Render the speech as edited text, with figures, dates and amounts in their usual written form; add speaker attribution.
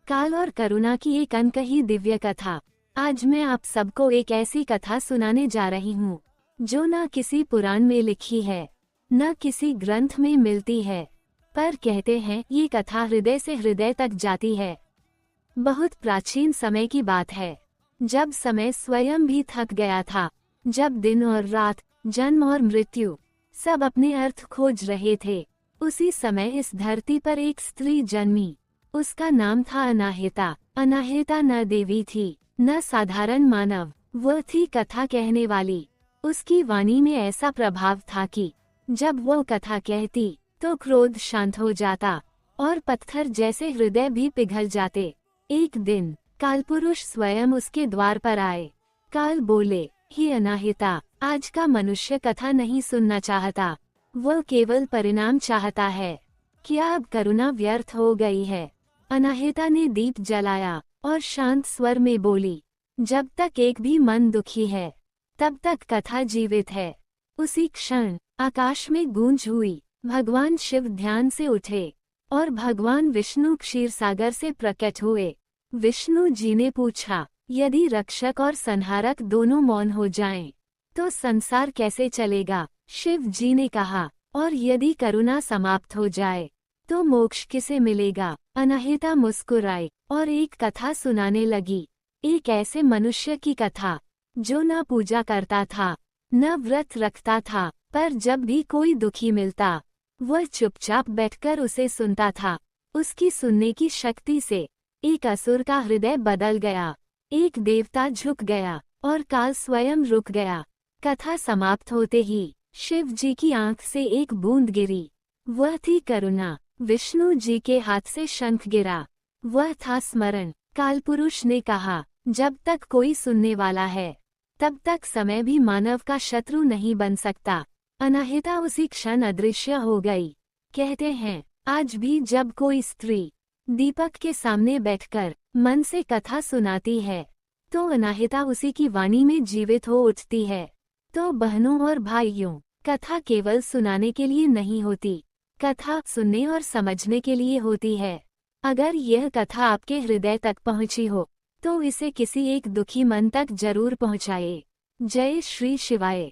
Speaker 1: काल और करुणा की एक अनकही दिव्य कथा। आज मैं आप सबको एक ऐसी कथा सुनाने जा रही हूँ जो न किसी पुराण में लिखी है, न किसी ग्रंथ में मिलती है, पर कहते हैं ये कथा हृदय से हृदय तक जाती है। बहुत प्राचीन समय की बात है, जब समय स्वयं भी थक गया था, जब दिन और रात, जन्म और मृत्यु सब अपने अर्थ खोज रहे थे। उसी समय इस धरती पर एक स्त्री जन्मी। उसका नाम था अनाहिता। अनाहिता न देवी थी, न साधारण मानव, वह थी कथा कहने वाली। उसकी वाणी में ऐसा प्रभाव था कि जब वह कथा कहती तो क्रोध शांत हो जाता और पत्थर जैसे हृदय भी पिघल जाते। एक दिन कालपुरुष स्वयं उसके द्वार पर आए। काल बोले, हे अनाहिता, आज का मनुष्य कथा नहीं सुनना चाहता, वह केवल परिणाम चाहता है। क्या अब करुणा व्यर्थ हो गई है? अनाहिता ने दीप जलाया और शांत स्वर में बोली, जब तक एक भी मन दुखी है तब तक कथा जीवित है। उसी क्षण आकाश में गूंज हुई। भगवान शिव ध्यान से उठे और भगवान विष्णु क्षीरसागर से प्रकट हुए। विष्णु जी ने पूछा, यदि रक्षक और संहारक दोनों मौन हो जाएं, तो संसार कैसे चलेगा? शिव जी ने कहा, और यदि करुणा समाप्त हो जाए तो मोक्ष किसे मिलेगा? अनाहिता मुस्कुराई और एक कथा सुनाने लगी। एक ऐसे मनुष्य की कथा जो न पूजा करता था, न व्रत रखता था, पर जब भी कोई दुखी मिलता वह चुपचाप बैठकर उसे सुनता था। उसकी सुनने की शक्ति से एक असुर का हृदय बदल गया, एक देवता झुक गया और काल स्वयं रुक गया। कथा समाप्त होते ही शिव जी की आंख से एक बूंद गिरी। वह थी करुणा। विष्णु जी के हाथ से शंख गिरा, वह था स्मरण। कालपुरुष ने कहा, जब तक कोई सुनने वाला है तब तक समय भी मानव का शत्रु नहीं बन सकता। अनाहिता उसी क्षण अदृश्य हो गई। कहते हैं, आज भी जब कोई स्त्री दीपक के सामने बैठकर मन से कथा सुनाती है तो अनाहिता उसी की वाणी में जीवित हो उठती है। तो बहनों और भाइयों, कथा केवल सुनाने के लिए नहीं होती, कथा सुनने और समझने के लिए होती है। अगर यह कथा आपके हृदय तक पहुंची हो तो इसे किसी एक दुखी मन तक जरूर पहुंचाए। जय श्री शिवाय।